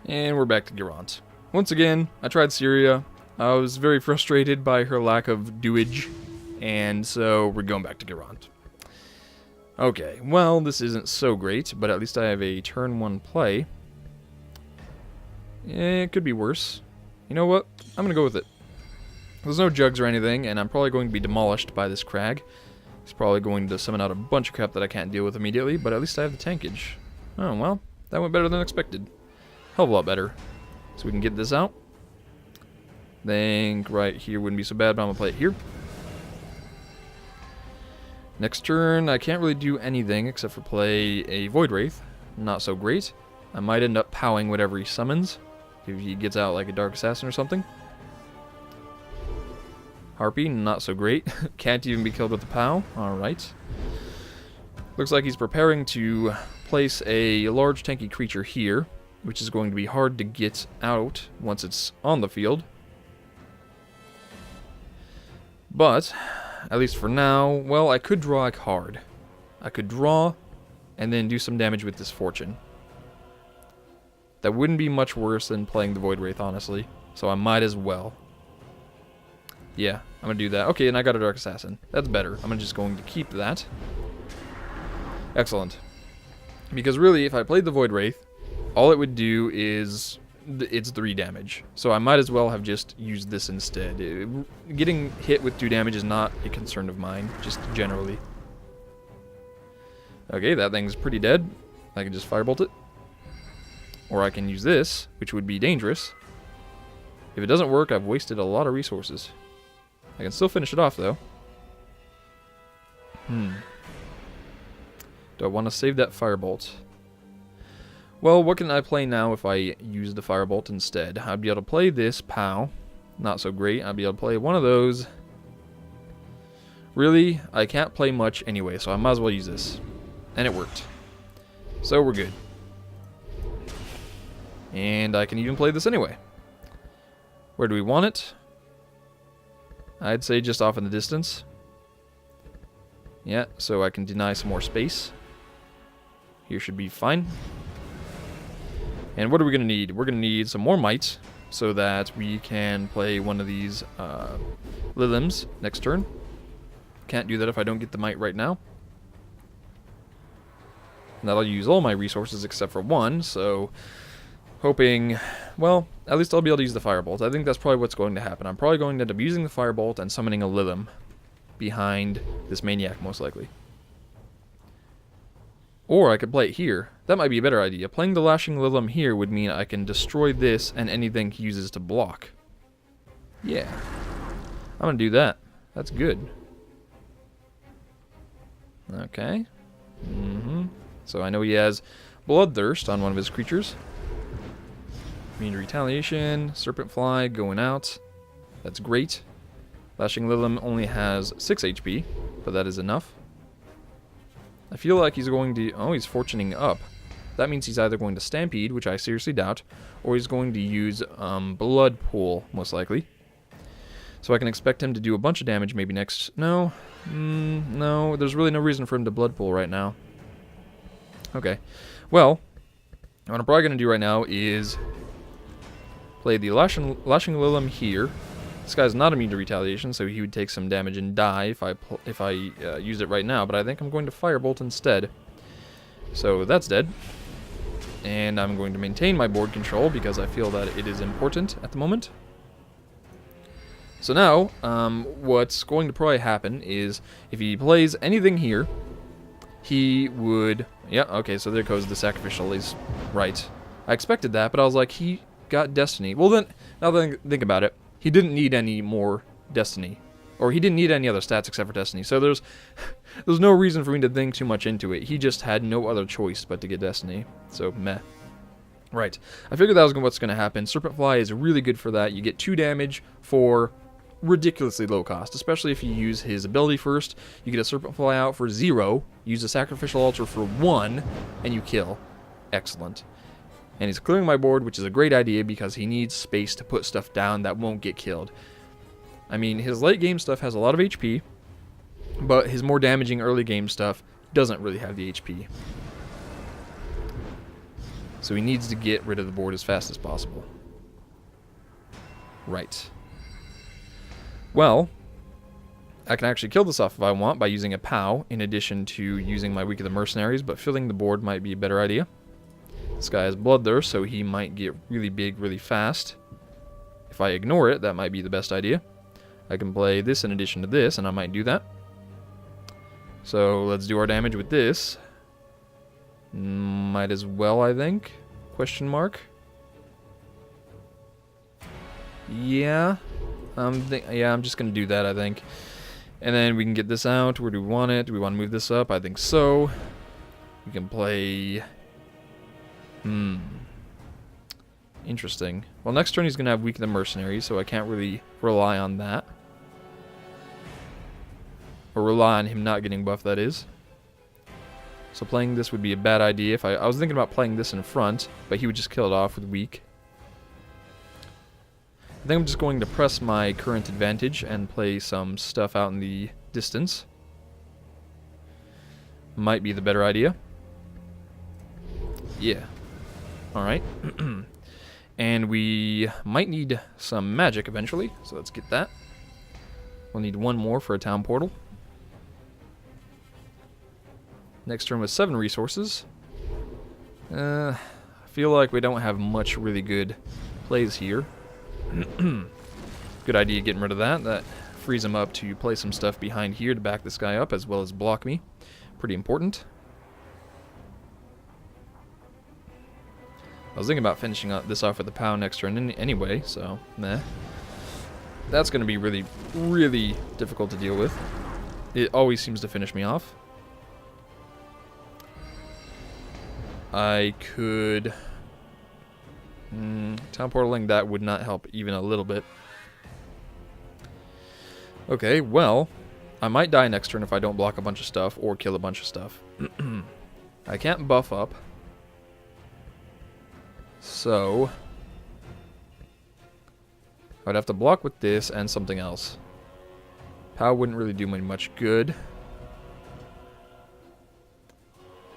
And we're back to Garant. Once again, I tried Syria. I was very frustrated by her lack of doage, and so we're going back to Garant. Okay, well, this isn't so great, but at least I have a turn 1 play. It could be worse. You know what? I'm gonna go with it. There's no jugs or anything, and I'm probably going to be demolished by this crag. He's probably going to summon out a bunch of crap that I can't deal with immediately, but at least I have the tankage. Oh, well, that went better than expected. Hell of a lot better. So we can get this out. Think right here wouldn't be so bad, but I'm going to play it here. Next turn, I can't really do anything except for play a Void Wraith. Not so great. I might end up powing whatever he summons, if he gets out like a Dark Assassin or something. Harpy, not so great. Can't even be killed with the POW. Alright. Looks like he's preparing to place a large tanky creature here, which is going to be hard to get out once it's on the field. But, at least for now, well, I could draw a card. I could draw and then do some damage with this Fortune. That wouldn't be much worse than playing the Void Wraith, honestly. So I might as well. Yeah, I'm going to do that. Okay, and I got a Dark Assassin. That's better. I'm just going to keep that. Excellent. Because really, if I played the Void Wraith, all it would do is it's 3 damage. So I might as well have just used this instead. Getting hit with 2 damage is not a concern of mine, just generally. Okay, that thing's pretty dead. I can just firebolt it. Or I can use this, which would be dangerous. If it doesn't work, I've wasted a lot of resources. I can still finish it off, though. Do I want to save that firebolt? Well, what can I play now if I use the firebolt instead? I'd be able to play this POW. Not so great. I'd be able to play one of those. Really, I can't play much anyway, so I might as well use this. And it worked. So we're good. And I can even play this anyway. Where do we want it? I'd say just off in the distance. Yeah, so I can deny some more space. Here should be fine. And what are we going to need? We're going to need some more might so that we can play one of these Lilims next turn. Can't do that if I don't get the might right now. And that'll use all my resources except for one, so hoping, well, at least I'll be able to use the Firebolt. I think that's probably what's going to happen. I'm probably going to end up using the Firebolt and summoning a Lilim behind this Maniac, most likely. Or I could play it here. That might be a better idea. Playing the Lashing Lilim here would mean I can destroy this and anything he uses to block. Yeah. I'm going to do that. That's good. Okay. So I know he has Bloodthirst on one of his creatures. Immune to Retaliation, Serpent Fly going out. That's great. Lashing Lilim only has 6 HP, but that is enough. I feel like he's going to... Oh, he's fortuning up. That means he's either going to Stampede, which I seriously doubt, or he's going to use Blood Pool, most likely. So I can expect him to do a bunch of damage maybe next... No. No, there's really no reason for him to Blood Pool right now. Okay. Well, what I'm probably going to do right now is play the Lashing Lilim here. This guy's not immune to Retaliation, so he would take some damage and die if I used it right now, but I think I'm going to Firebolt instead. So that's dead. And I'm going to maintain my board control because I feel that it is important at the moment. So now, what's going to probably happen is if he plays anything here, he would... Yeah, okay, so there goes the Sacrificial. He's right. I expected that, but I was like, he got Destiny. Well then, now that I think about it, he didn't need any more Destiny. Or he didn't need any other stats except for Destiny. So there's no reason for me to think too much into it. He just had no other choice but to get Destiny. So, meh. Right. I figured that was what's going to happen. Serpent Fly is really good for that. You get 2 damage for ridiculously low cost, especially if you use his ability first. You get a Serpent Fly out for 0, use a Sacrificial Altar for 1, and you kill. Excellent. And he's clearing my board, which is a great idea because he needs space to put stuff down that won't get killed. I mean, his late game stuff has a lot of HP, but his more damaging early game stuff doesn't really have the HP. So he needs to get rid of the board as fast as possible. Right. Well, I can actually kill this off if I want by using a POW in addition to using my Week of the Mercenaries, but filling the board might be a better idea. This guy has Bloodthirst, so he might get really big really fast. If I ignore it, that might be the best idea. I can play this in addition to this, and I might do that. So let's do our damage with this. Might as well, I think. Question mark. Yeah. I'm just going to do that, I think. And then we can get this out. Where do we want it? Do we want to move this up? I think so. We can play... Interesting. Well, next turn he's going to have Week of the Mercenaries, so I can't really rely on that. Or rely on him not getting buffed, that is. So playing this would be a bad idea. If I was thinking about playing this in front, but he would just kill it off with Weak. I think I'm just going to press my current advantage and play some stuff out in the distance. Might be the better idea. Yeah. Alright. And we might need some magic eventually, so let's get that. We'll need one more for a town portal. Next turn with 7 resources. I feel like we don't have much really good plays here. Good idea getting rid of that. That frees him up to play some stuff behind here to back this guy up as well as block me. Pretty important. I was thinking about finishing this off with the POW next turn anyway, so meh. That's going to be really, really difficult to deal with. It always seems to finish me off. I could... town portaling, that would not help even a little bit. Okay, well, I might die next turn if I don't block a bunch of stuff or kill a bunch of stuff. I can't buff up. So, I'd have to block with this and something else. POW wouldn't really do me much good.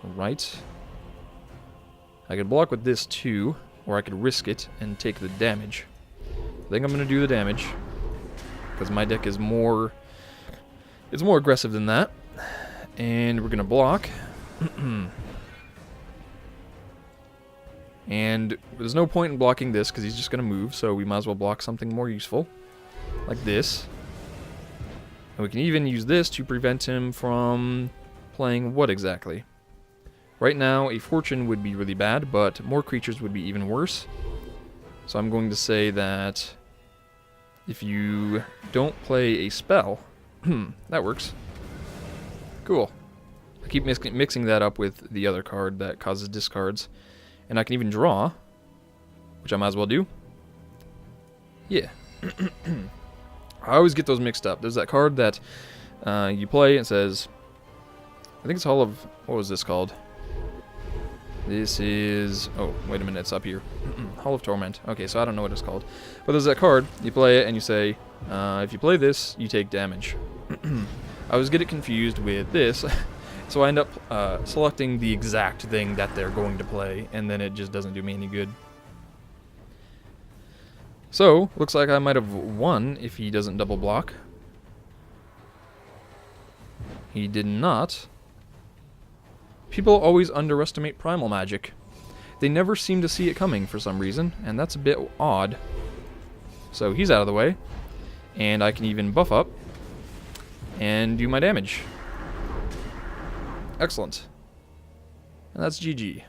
Right. I could block with this too, or I could risk it and take the damage. I think I'm going to do the damage, because my deck is more... it's more aggressive than that. And we're going to block. And there's no point in blocking this, because he's just going to move, so we might as well block something more useful. Like this. And we can even use this to prevent him from playing what exactly? Right now, a fortune would be really bad, but more creatures would be even worse. So I'm going to say that if you don't play a spell... that works. Cool. I keep mixing that up with the other card that causes discards. And I can even draw, which I might as well do. Yeah. I always get those mixed up. There's that card that you play and says... I think it's Hall of... what was this called? This is... oh, wait a minute, it's up here. Hall of Torment. Okay, so I don't know what it's called. But there's that card, you play it, and you say, if you play this, you take damage. I always get it confused with this, so I end up selecting the exact thing that they're going to play, and then it just doesn't do me any good. So, looks like I might have won if he doesn't double block. He did not. People always underestimate primal magic. They never seem to see it coming for some reason, and that's a bit odd. So he's out of the way, and I can even buff up and do my damage. Excellent. And that's GG.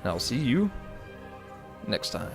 And I'll see you next time.